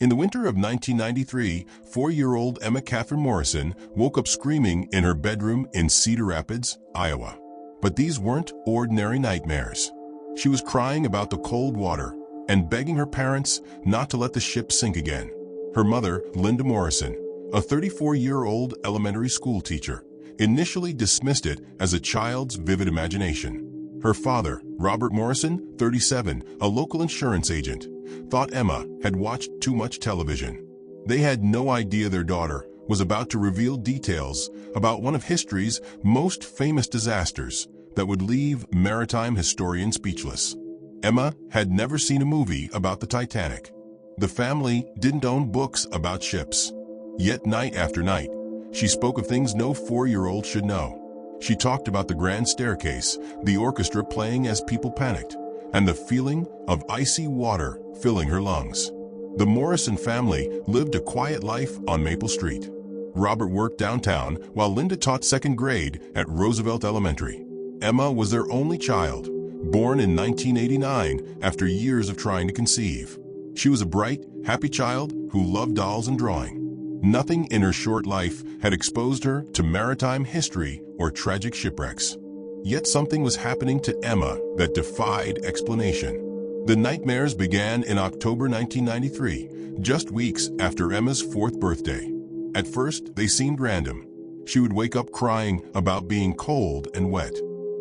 In the winter of 1993, 4-year-old Emma Catherine Morrison woke up screaming in her bedroom in Cedar Rapids, Iowa. But these weren't ordinary nightmares. She was crying about the cold water and begging her parents not to let the ship sink again. Her mother, Linda Morrison, a 34-year-old elementary school teacher, initially dismissed it as a child's vivid imagination. Her father, Robert Morrison, 37, a local insurance agent, thought Emma had watched too much television. They had no idea their daughter was about to reveal details about one of history's most famous disasters that would leave maritime historians speechless. Emma had never seen a movie about the Titanic. The family didn't own books about ships. Yet night after night, she spoke of things no 4-year-old should know. She talked about the grand staircase, the orchestra playing as people panicked, and the feeling of icy water filling her lungs. The Morrison family lived a quiet life on Maple Street. Robert worked downtown while Linda taught second grade at Roosevelt Elementary. Emma was their only child, born in 1989 after years of trying to conceive. She was a bright, happy child who loved dolls and drawing. Nothing in her short life had exposed her to maritime history or tragic shipwrecks. Yet something was happening to Emma that defied explanation. The nightmares began in October 1993, just weeks after Emma's 4th birthday. At first, they seemed random. She would wake up crying about being cold and wet.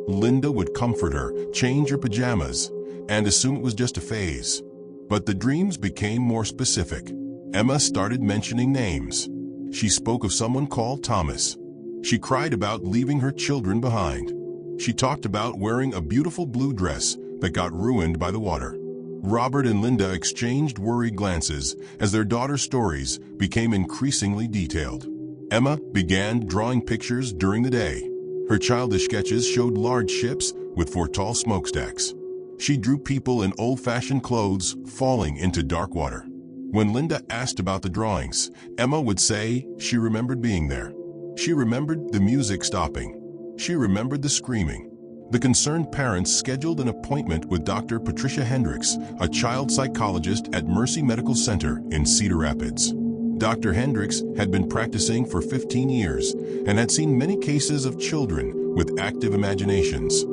Linda would comfort her, change her pajamas, and assume it was just a phase. But the dreams became more specific. Emma started mentioning names. She spoke of someone called Thomas. She cried about leaving her children behind. She talked about wearing a beautiful blue dress that got ruined by the water. Robert and Linda exchanged worried glances as their daughter's stories became increasingly detailed. Emma began drawing pictures during the day. Her childish sketches showed large ships with 4 tall smokestacks. She drew people in old-fashioned clothes falling into dark water. When Linda asked about the drawings, Emma would say she remembered being there. She remembered the music stopping. She remembered the screaming. The concerned parents scheduled an appointment with Dr. Patricia Hendricks, a child psychologist at Mercy Medical Center in Cedar Rapids. Dr. Hendricks had been practicing for 15 years and had seen many cases of children with active imaginations.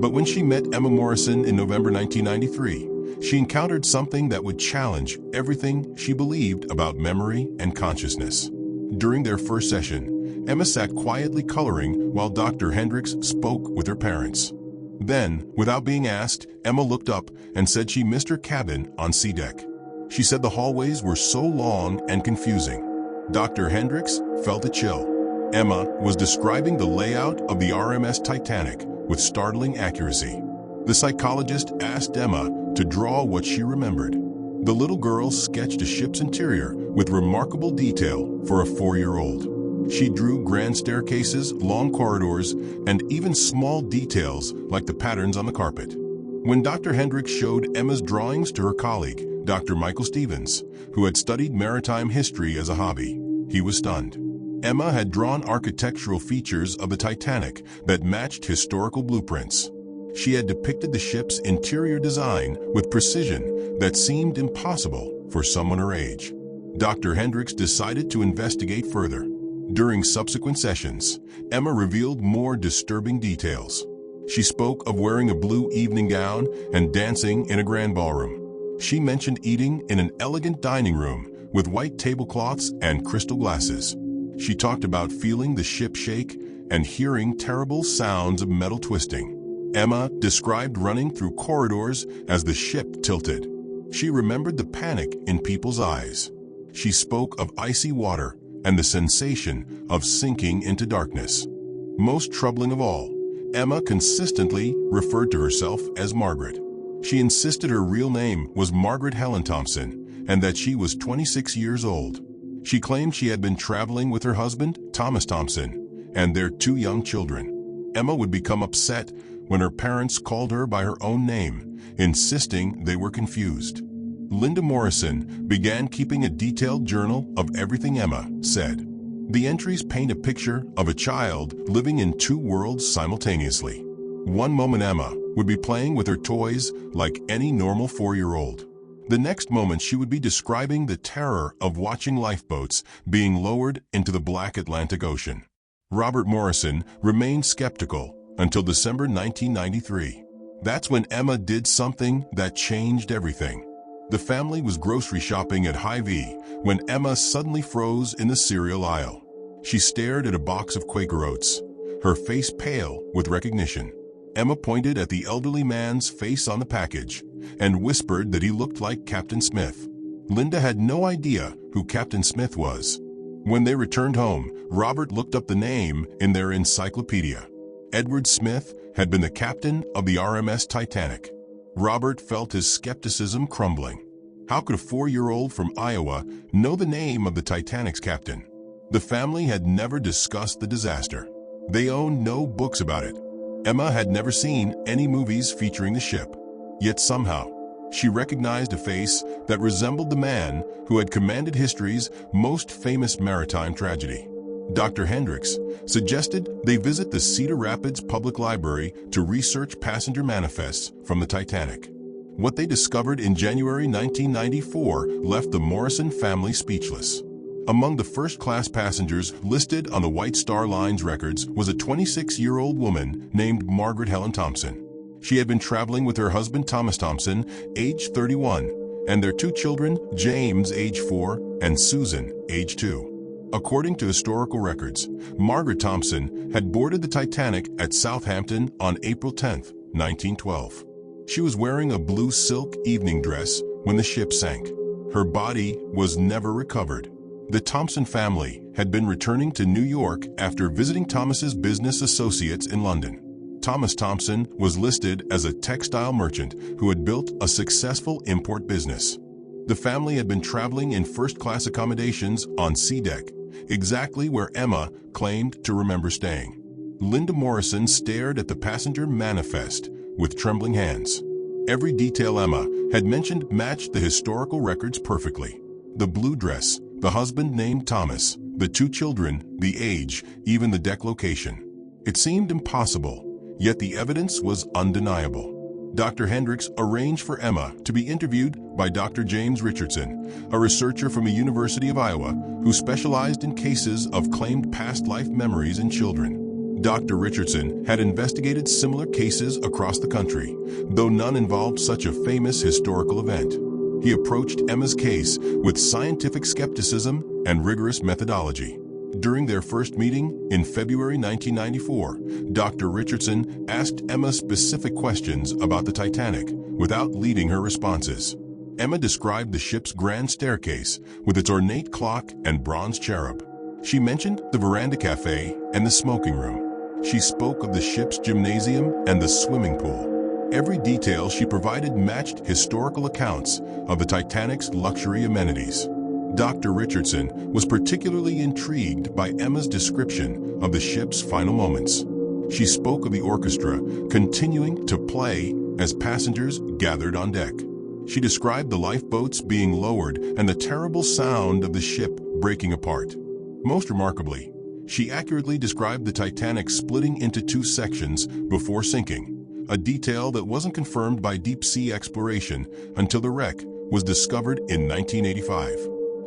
But when she met Emma Morrison in November 1993, she encountered something that would challenge everything she believed about memory and consciousness. During their first session, Emma sat quietly coloring while Dr. Hendricks spoke with her parents. Then, without being asked, Emma looked up and said she missed her cabin on sea deck. She said the hallways were so long and confusing. Dr. Hendricks felt a chill. Emma was describing the layout of the RMS Titanic with startling accuracy. The psychologist asked Emma to draw what she remembered. The little girl sketched a ship's interior with remarkable detail for a 4-year-old. She drew grand staircases, long corridors, and even small details like the patterns on the carpet. When Dr. Hendricks showed Emma's drawings to her colleague, Dr. Michael Stevens, who had studied maritime history as a hobby, he was stunned. Emma had drawn architectural features of the Titanic that matched historical blueprints. She had depicted the ship's interior design with precision that seemed impossible for someone her age. Dr. Hendricks decided to investigate further. During subsequent sessions, Emma revealed more disturbing details. She spoke of wearing a blue evening gown and dancing in a grand ballroom. She mentioned eating in an elegant dining room with white tablecloths and crystal glasses. She talked about feeling the ship shake and hearing terrible sounds of metal twisting. Emma described running through corridors as the ship tilted. She remembered the panic in people's eyes. She spoke of icy water and the sensation of sinking into darkness. Most troubling of all, Emma consistently referred to herself as Margaret. She insisted her real name was Margaret Helen Thompson and that she was 26 years old. She claimed she had been traveling with her husband, Thomas Thompson, and their 2 young children. Emma would become upset when her parents called her by her own name, insisting they were confused. Linda Morrison began keeping a detailed journal of everything Emma said. The entries paint a picture of a child living in 2 worlds simultaneously. One moment Emma would be playing with her toys like any normal 4-year-old. The next moment she would be describing the terror of watching lifeboats being lowered into the black Atlantic Ocean. Robert Morrison remained skeptical until December 1993. That's when Emma did something that changed everything. The family was grocery shopping at Hy-Vee when Emma suddenly froze in the cereal aisle. She stared at a box of Quaker Oats, her face pale with recognition. Emma pointed at the elderly man's face on the package and whispered that he looked like Captain Smith. Linda had no idea who Captain Smith was. When they returned home, Robert looked up the name in their encyclopedia. Edward Smith had been the captain of the RMS Titanic. Robert felt his skepticism crumbling. How could a 4-year-old from Iowa know the name of the Titanic's captain? The family had never discussed the disaster. They owned no books about it. Emma had never seen any movies featuring the ship. Yet somehow, she recognized a face that resembled the man who had commanded history's most famous maritime tragedy. Dr. Hendricks suggested they visit the Cedar Rapids Public Library to research passenger manifests from the Titanic. What they discovered in January 1994 left the Morrison family speechless. Among the first-class passengers listed on the White Star Line's records was a 26-year-old woman named Margaret Helen Thompson. She had been traveling with her husband Thomas Thompson, age 31, and their 2 children, James, age 4, and Susan, age 2. According to historical records, Margaret Thompson had boarded the Titanic at Southampton on April 10, 1912. She was wearing a blue silk evening dress when the ship sank. Her body was never recovered. The Thompson family had been returning to New York after visiting Thomas's business associates in London. Thomas Thompson was listed as a textile merchant who had built a successful import business. The family had been traveling in first-class accommodations on sea deck, exactly where Emma claimed to remember staying. Linda Morrison stared at the passenger manifest with trembling hands. Every detail Emma had mentioned matched the historical records perfectly. The blue dress, the husband named Thomas, the 2 children, the age, even the deck location. It seemed impossible, yet the evidence was undeniable. Dr. Hendricks arranged for Emma to be interviewed by Dr. James Richardson, a researcher from the University of Iowa who specialized in cases of claimed past life memories in children. Dr. Richardson had investigated similar cases across the country, though none involved such a famous historical event. He approached Emma's case with scientific skepticism and rigorous methodology. During their first meeting in February 1994, Dr. Richardson asked Emma specific questions about the Titanic without leading her responses. Emma described the ship's grand staircase with its ornate clock and bronze cherub. She mentioned the veranda cafe and the smoking room. She spoke of the ship's gymnasium and the swimming pool. Every detail she provided matched historical accounts of the Titanic's luxury amenities. Dr. Richardson was particularly intrigued by Emma's description of the ship's final moments. She spoke of the orchestra continuing to play as passengers gathered on deck. She described the lifeboats being lowered and the terrible sound of the ship breaking apart. Most remarkably, she accurately described the Titanic splitting into 2 sections before sinking, a detail that wasn't confirmed by deep-sea exploration until the wreck was discovered in 1985.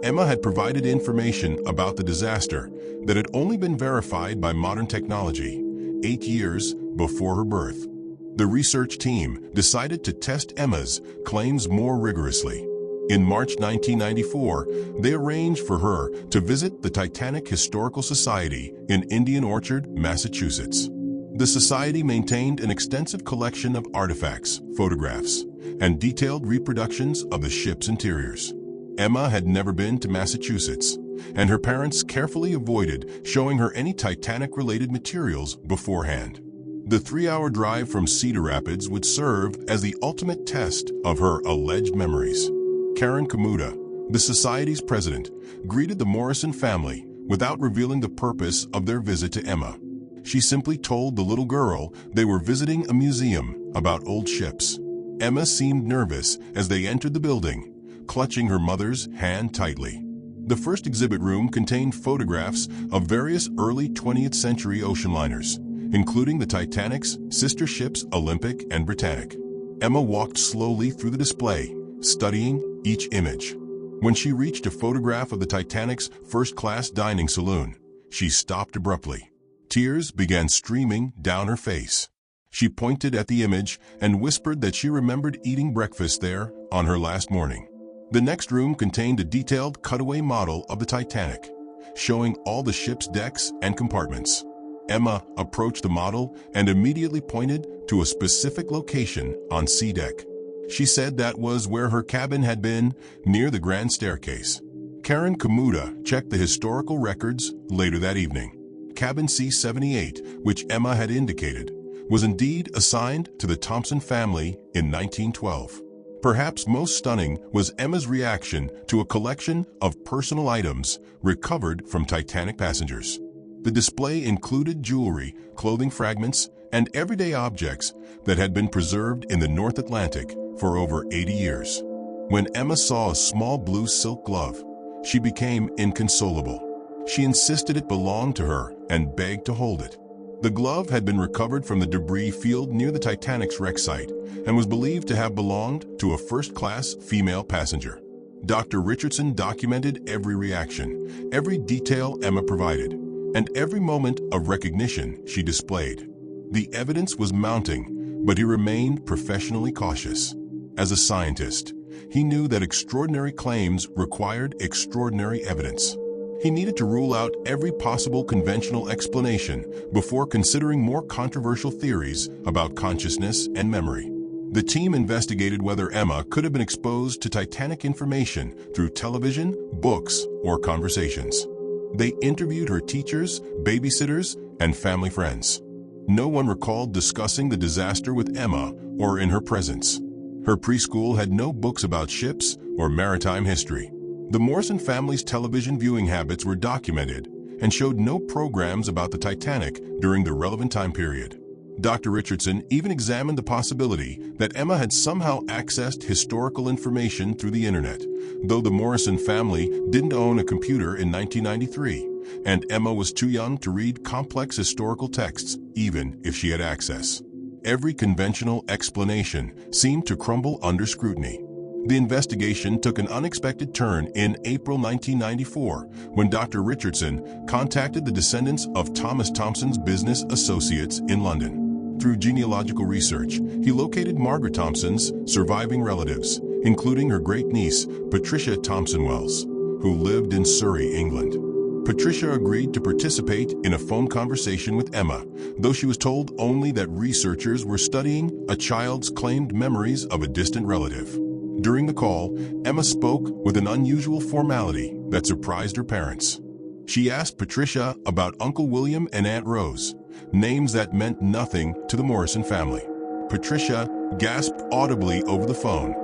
Emma had provided information about the disaster that had only been verified by modern technology 8 years before her birth. The research team decided to test Emma's claims more rigorously. In March 1994, they arranged for her to visit the Titanic Historical Society in Indian Orchard, Massachusetts. The society maintained an extensive collection of artifacts, photographs, and detailed reproductions of the ship's interiors. Emma had never been to Massachusetts, and her parents carefully avoided showing her any Titanic-related materials beforehand. The 3-hour drive from Cedar Rapids would serve as the ultimate test of her alleged memories. Karen Kamuta, the society's president, greeted the Morrison family without revealing the purpose of their visit to Emma. She simply told the little girl they were visiting a museum about old ships. Emma seemed nervous as they entered the building, clutching her mother's hand tightly. The first exhibit room contained photographs of various early 20th century ocean liners, including the Titanic's sister ships Olympic and Britannic. Emma walked slowly through the display, studying each image. When she reached a photograph of the Titanic's first-class dining saloon, she stopped abruptly. Tears began streaming down her face. She pointed at the image and whispered that she remembered eating breakfast there on her last morning. The next room contained a detailed cutaway model of the Titanic, showing all the ship's decks and compartments. Emma approached the model and immediately pointed to a specific location on C deck. She said that was where her cabin had been, near the grand staircase. Karen Kamuda checked the historical records later that evening. Cabin C-78, which Emma had indicated, was indeed assigned to the Thompson family in 1912. Perhaps most stunning was Emma's reaction to a collection of personal items recovered from Titanic passengers. The display included jewelry, clothing fragments, and everyday objects that had been preserved in the North Atlantic for over 80 years. When Emma saw a small blue silk glove, she became inconsolable. She insisted it belonged to her and begged to hold it. The glove had been recovered from the debris field near the Titanic's wreck site and was believed to have belonged to a first-class female passenger. Dr. Richardson documented every reaction, every detail Emma provided, and every moment of recognition she displayed. The evidence was mounting, but he remained professionally cautious. As a scientist, he knew that extraordinary claims required extraordinary evidence. He needed to rule out every possible conventional explanation before considering more controversial theories about consciousness and memory. The team investigated whether Emma could have been exposed to Titanic information through television, books, or conversations. They interviewed her teachers, babysitters, and family friends. No one recalled discussing the disaster with Emma or in her presence. Her preschool had no books about ships or maritime history. The Morrison family's television viewing habits were documented and showed no programs about the Titanic during the relevant time period. Dr. Richardson even examined the possibility that Emma had somehow accessed historical information through the internet, though the Morrison family didn't own a computer in 1993, and Emma was too young to read complex historical texts, even if she had access. Every conventional explanation seemed to crumble under scrutiny. The investigation took an unexpected turn in April 1994 when Dr. Richardson contacted the descendants of Thomas Thompson's business associates in London. Through genealogical research, he located Margaret Thompson's surviving relatives, including her great-niece, Patricia Thompson Wells, who lived in Surrey, England. Patricia agreed to participate in a phone conversation with Emma, though she was told only that researchers were studying a child's claimed memories of a distant relative. During the call, Emma spoke with an unusual formality that surprised her parents. She asked Patricia about Uncle William and Aunt Rose, names that meant nothing to the Morrison family. Patricia gasped audibly over the phone.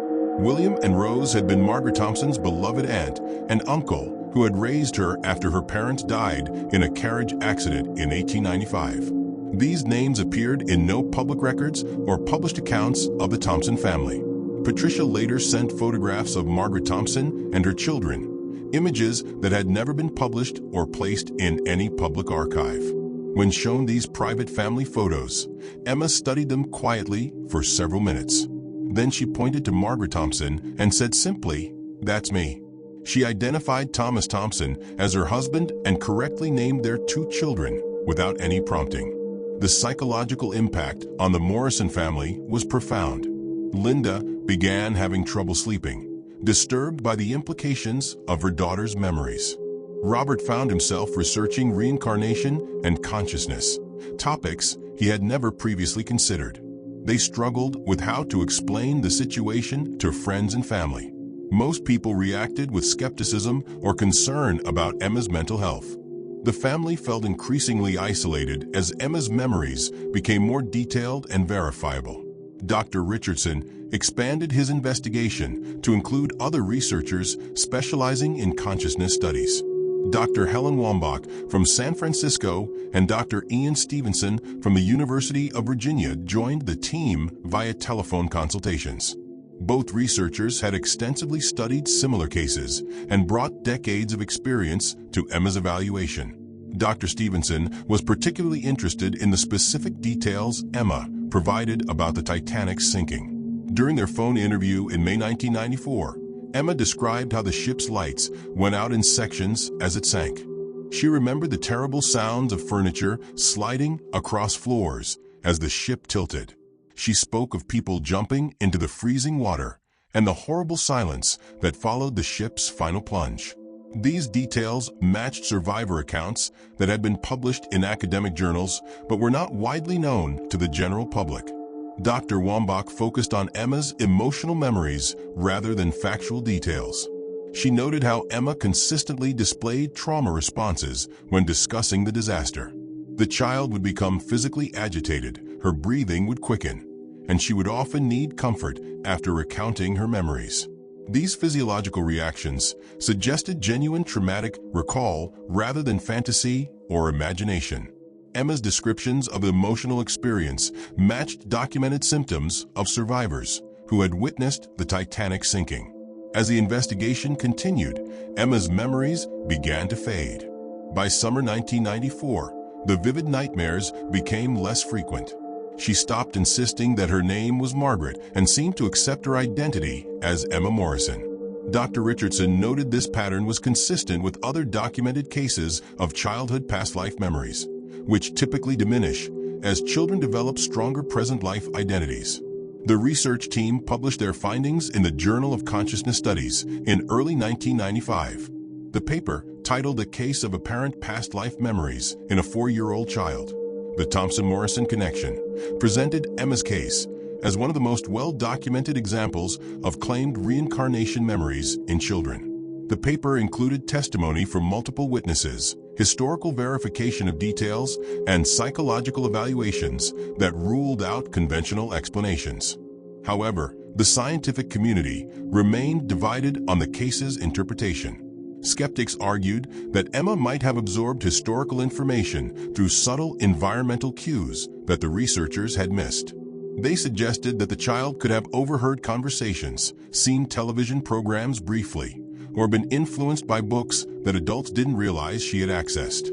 William and Rose had been Margaret Thompson's beloved aunt and uncle who had raised her after her parents died in a carriage accident in 1895. These names appeared in no public records or published accounts of the Thompson family. Patricia later sent photographs of Margaret Thompson and her children, images that had never been published or placed in any public archive. When shown these private family photos, Emma studied them quietly for several minutes. Then she pointed to Margaret Thompson and said simply, "That's me." She identified Thomas Thompson as her husband and correctly named their 2 children without any prompting. The psychological impact on the Morrison family was profound. Linda began having trouble sleeping, disturbed by the implications of her daughter's memories. Robert found himself researching reincarnation and consciousness, topics he had never previously considered. They struggled with how to explain the situation to friends and family. Most people reacted with skepticism or concern about Emma's mental health. The family felt increasingly isolated as Emma's memories became more detailed and verifiable. Dr. Richardson expanded his investigation to include other researchers specializing in consciousness studies. Dr. Helen Wambach from San Francisco and Dr. Ian Stevenson from the University of Virginia joined the team via telephone consultations. Both researchers had extensively studied similar cases and brought decades of experience to Emma's evaluation. Dr. Stevenson was particularly interested in the specific details Emma provided about the Titanic's sinking. During their phone interview in May 1994, Emma described how the ship's lights went out in sections as it sank. She remembered the terrible sounds of furniture sliding across floors as the ship tilted. She spoke of people jumping into the freezing water and the horrible silence that followed the ship's final plunge. These details matched survivor accounts that had been published in academic journals but were not widely known to the general public. Dr. Wambach focused on Emma's emotional memories rather than factual details. She noted how Emma consistently displayed trauma responses when discussing the disaster. The child would become physically agitated, her breathing would quicken, and she would often need comfort after recounting her memories. These physiological reactions suggested genuine traumatic recall rather than fantasy or imagination. Emma's descriptions of the emotional experience matched documented symptoms of survivors who had witnessed the Titanic sinking. As the investigation continued, Emma's memories began to fade. By summer 1994, the vivid nightmares became less frequent. She stopped insisting that her name was Margaret and seemed to accept her identity as Emma Morrison. Dr. Richardson noted this pattern was consistent with other documented cases of childhood past life memories, which typically diminish as children develop stronger present life identities. The research team published their findings in the Journal of Consciousness Studies in early 1995. The paper, titled A Case of Apparent Past Life Memories in a 4-Year-Old Child, The Thompson-Morrison Connection, presented Emma's case as one of the most well-documented examples of claimed reincarnation memories in children. The paper included testimony from multiple witnesses, historical verification of details, and psychological evaluations that ruled out conventional explanations. However, the scientific community remained divided on the case's interpretation. Skeptics argued that Emma might have absorbed historical information through subtle environmental cues that the researchers had missed. They suggested that the child could have overheard conversations, seen television programs briefly, or been influenced by books that adults didn't realize she had accessed.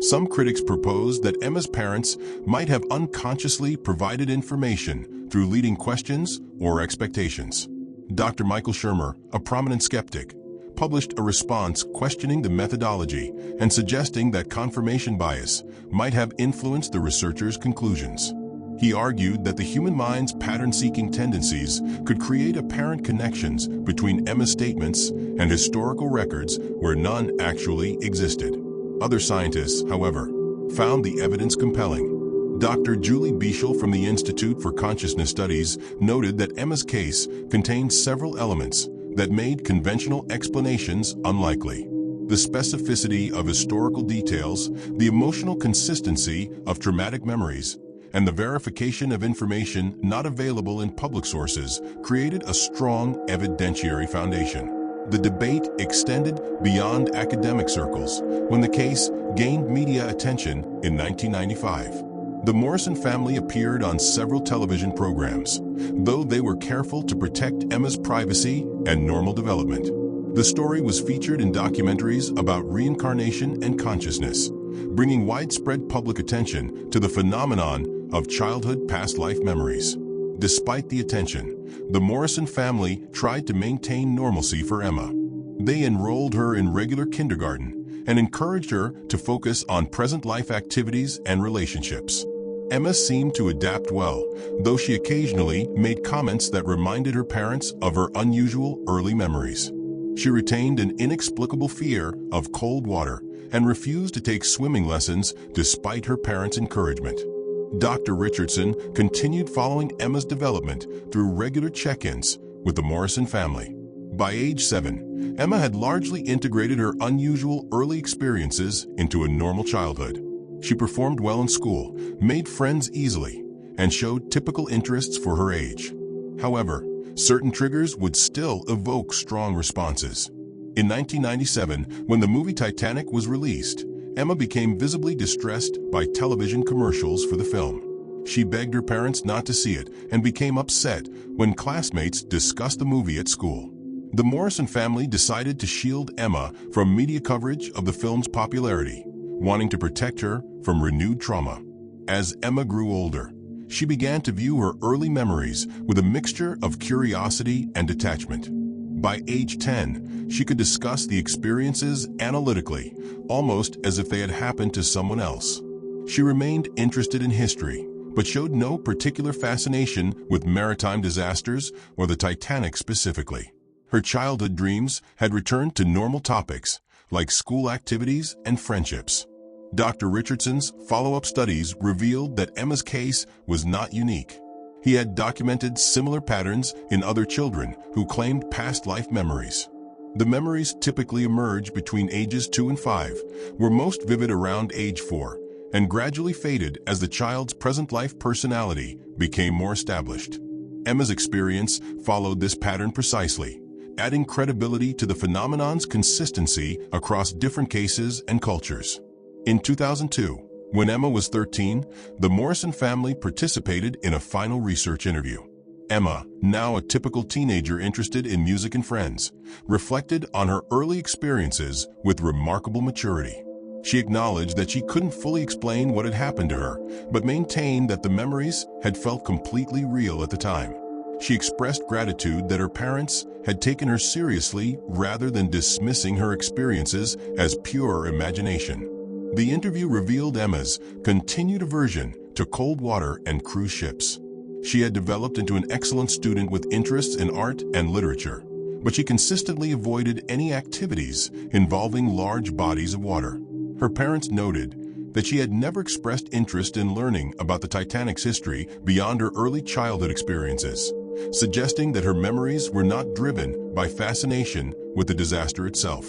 Some critics proposed that Emma's parents might have unconsciously provided information through leading questions or expectations. Dr. Michael Shermer, a prominent skeptic, published a response questioning the methodology and suggesting that confirmation bias might have influenced the researchers' conclusions. He argued that the human mind's pattern-seeking tendencies could create apparent connections between Emma's statements and historical records where none actually existed. Other scientists, however, found the evidence compelling. Dr. Julie Bieshel from the Institute for Consciousness Studies noted that Emma's case contained several elements that made conventional explanations unlikely. The specificity of historical details, the emotional consistency of traumatic memories, and the verification of information not available in public sources created a strong evidentiary foundation. The debate extended beyond academic circles when the case gained media attention in 1995. The Morrison family appeared on several television programs, though they were careful to protect Emma's privacy and normal development. The story was featured in documentaries about reincarnation and consciousness, bringing widespread public attention to the phenomenon of childhood past life memories. Despite the attention, the Morrison family tried to maintain normalcy for Emma. They enrolled her in regular kindergarten and encouraged her to focus on present life activities and relationships. Emma seemed to adapt well, though she occasionally made comments that reminded her parents of her unusual early memories. She retained an inexplicable fear of cold water and refused to take swimming lessons despite her parents' encouragement. Dr. Richardson continued following Emma's development through regular check-ins with the Morrison family. By age 7, Emma had largely integrated her unusual early experiences into a normal childhood. She performed well in school, made friends easily, and showed typical interests for her age. However, certain triggers would still evoke strong responses. In 1997, when the movie Titanic was released, Emma became visibly distressed by television commercials for the film. She begged her parents not to see it and became upset when classmates discussed the movie at school. The Morrison family decided to shield Emma from media coverage of the film's popularity, wanting to protect her from renewed trauma. As Emma grew older, she began to view her early memories with a mixture of curiosity and detachment. By age 10, she could discuss the experiences analytically, almost as if they had happened to someone else. She remained interested in history, but showed no particular fascination with maritime disasters or the Titanic specifically. Her childhood dreams had returned to normal topics, like school activities and friendships. Dr. Richardson's follow-up studies revealed that Emma's case was not unique. He had documented similar patterns in other children who claimed past life memories. The memories typically emerge between ages 2 and 5, were most vivid around age 4, and gradually faded as the child's present life personality became more established. Emma's experience followed this pattern precisely, adding credibility to the phenomenon's consistency across different cases and cultures. In 2002, when Emma was 13, the Morrison family participated in a final research interview. Emma, now a typical teenager interested in music and friends, reflected on her early experiences with remarkable maturity. She acknowledged that she couldn't fully explain what had happened to her, but maintained that the memories had felt completely real at the time. She expressed gratitude that her parents had taken her seriously rather than dismissing her experiences as pure imagination. The interview revealed Emma's continued aversion to cold water and cruise ships. She had developed into an excellent student with interests in art and literature, but she consistently avoided any activities involving large bodies of water. Her parents noted that she had never expressed interest in learning about the Titanic's history beyond her early childhood experiences, suggesting that her memories were not driven by fascination with the disaster itself.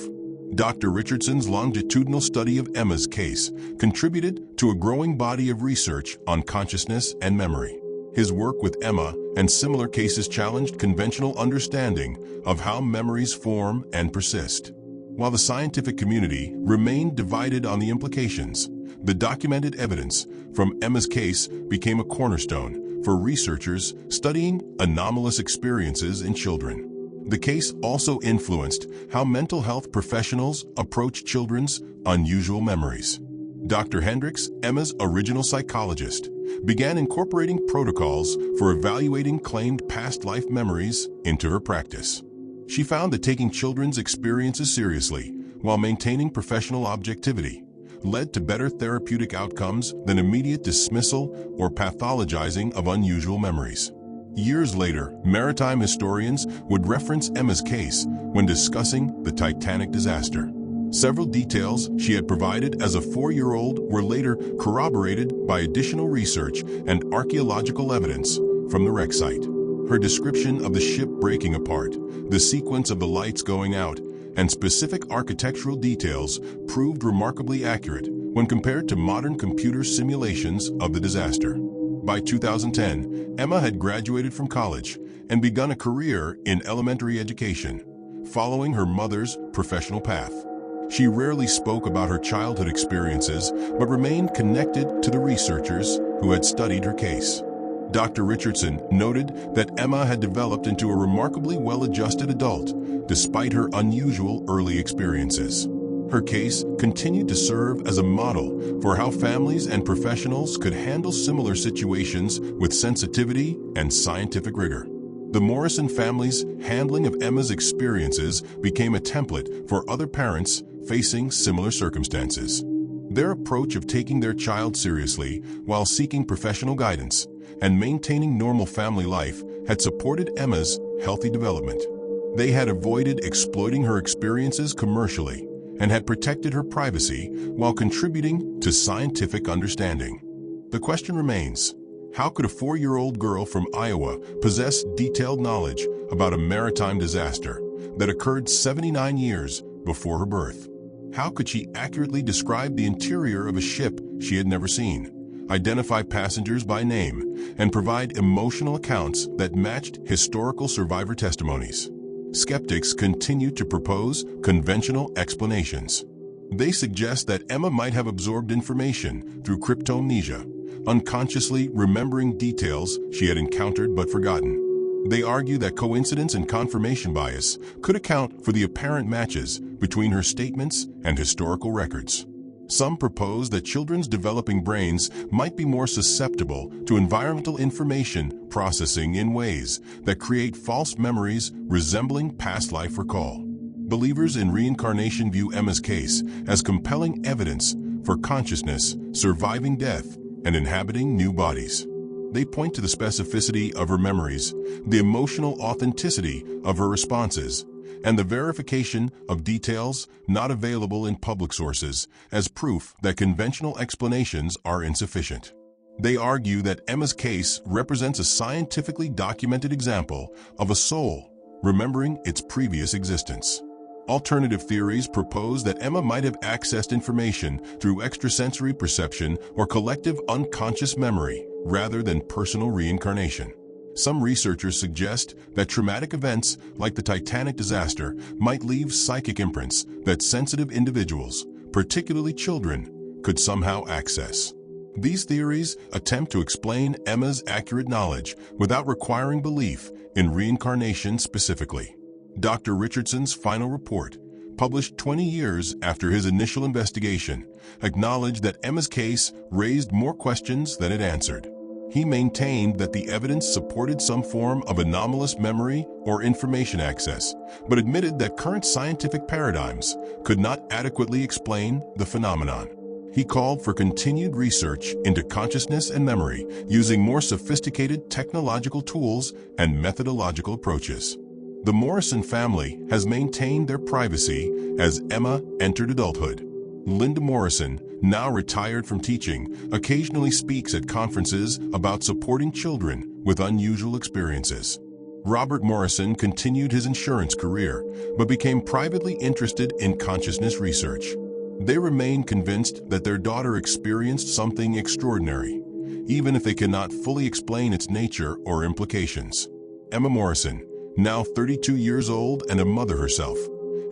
Dr. Richardson's longitudinal study of Emma's case contributed to a growing body of research on consciousness and memory. His work with Emma and similar cases challenged conventional understanding of how memories form and persist. While the scientific community remained divided on the implications, the documented evidence from Emma's case became a cornerstone for researchers studying anomalous experiences in children. The case also influenced how mental health professionals approach children's unusual memories. Dr. Hendricks, Emma's original psychologist, began incorporating protocols for evaluating claimed past life memories into her practice. She found that taking children's experiences seriously while maintaining professional objectivity led to better therapeutic outcomes than immediate dismissal or pathologizing of unusual memories. Years later, maritime historians would reference Emma's case when discussing the Titanic disaster. Several details she had provided as a 4-year-old were later corroborated by additional research and archaeological evidence from the wreck site. Her description of the ship breaking apart, the sequence of the lights going out, and specific architectural details proved remarkably accurate when compared to modern computer simulations of the disaster. By 2010, Emma had graduated from college and begun a career in elementary education, following her mother's professional path. She rarely spoke about her childhood experiences, but remained connected to the researchers who had studied her case. Dr. Richardson noted that Emma had developed into a remarkably well-adjusted adult, despite her unusual early experiences. Her case continued to serve as a model for how families and professionals could handle similar situations with sensitivity and scientific rigor. The Morrison family's handling of Emma's experiences became a template for other parents facing similar circumstances. Their approach of taking their child seriously while seeking professional guidance and maintaining normal family life had supported Emma's healthy development. They had avoided exploiting her experiences commercially and had protected her privacy while contributing to scientific understanding. The question remains, how could a 4-year-old girl from Iowa possess detailed knowledge about a maritime disaster that occurred 79 years before her birth? How could she accurately describe the interior of a ship she had never seen, identify passengers by name, and provide emotional accounts that matched historical survivor testimonies? Skeptics continue to propose conventional explanations. They suggest that Emma might have absorbed information through cryptomnesia, unconsciously remembering details she had encountered but forgotten. They argue that coincidence and confirmation bias could account for the apparent matches between her statements and historical records. Some propose that children's developing brains might be more susceptible to environmental information processing in ways that create false memories resembling past life recall. Believers in reincarnation view Emma's case as compelling evidence for consciousness surviving death and inhabiting new bodies. They point to the specificity of her memories, the emotional authenticity of her responses, and the verification of details not available in public sources as proof that conventional explanations are insufficient. They argue that Emma's case represents a scientifically documented example of a soul remembering its previous existence. Alternative theories propose that Emma might have accessed information through extrasensory perception or collective unconscious memory rather than personal reincarnation. Some researchers suggest that traumatic events like the Titanic disaster might leave psychic imprints that sensitive individuals, particularly children, could somehow access. These theories attempt to explain Emma's accurate knowledge without requiring belief in reincarnation specifically. Dr. Richardson's final report, published 20 years after his initial investigation, acknowledged that Emma's case raised more questions than it answered. He maintained that the evidence supported some form of anomalous memory or information access, but admitted that current scientific paradigms could not adequately explain the phenomenon. He called for continued research into consciousness and memory using more sophisticated technological tools and methodological approaches. The Morrison family has maintained their privacy as Emma entered adulthood. Linda Morrison, now retired from teaching, occasionally speaks at conferences about supporting children with unusual experiences. Robert Morrison continued his insurance career, but became privately interested in consciousness research. They remain convinced that their daughter experienced something extraordinary, even if they cannot fully explain its nature or implications. Emma Morrison, now 32 years old and a mother herself,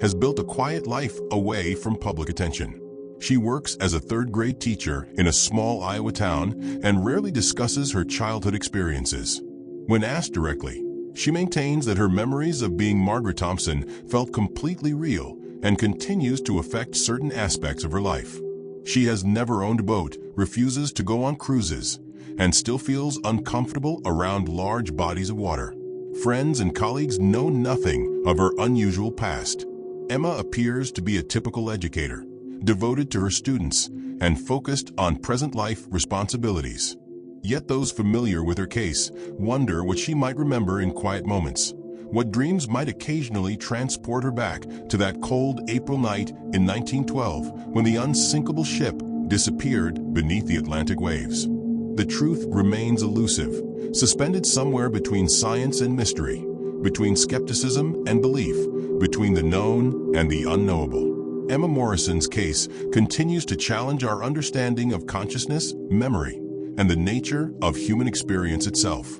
has built a quiet life away from public attention. She works as a third-grade teacher in a small Iowa town and rarely discusses her childhood experiences. When asked directly, she maintains that her memories of being Margaret Thompson felt completely real and continues to affect certain aspects of her life. She has never owned a boat, refuses to go on cruises, and still feels uncomfortable around large bodies of water. Friends and colleagues know nothing of her unusual past. Emma appears to be a typical educator, devoted to her students and focused on present life responsibilities. Yet those familiar with her case wonder what she might remember in quiet moments, what dreams might occasionally transport her back to that cold April night in 1912 when the unsinkable ship disappeared beneath the Atlantic waves. The truth remains elusive, suspended somewhere between science and mystery, between skepticism and belief, between the known and the unknowable. Emma Morrison's case continues to challenge our understanding of consciousness, memory, and the nature of human experience itself.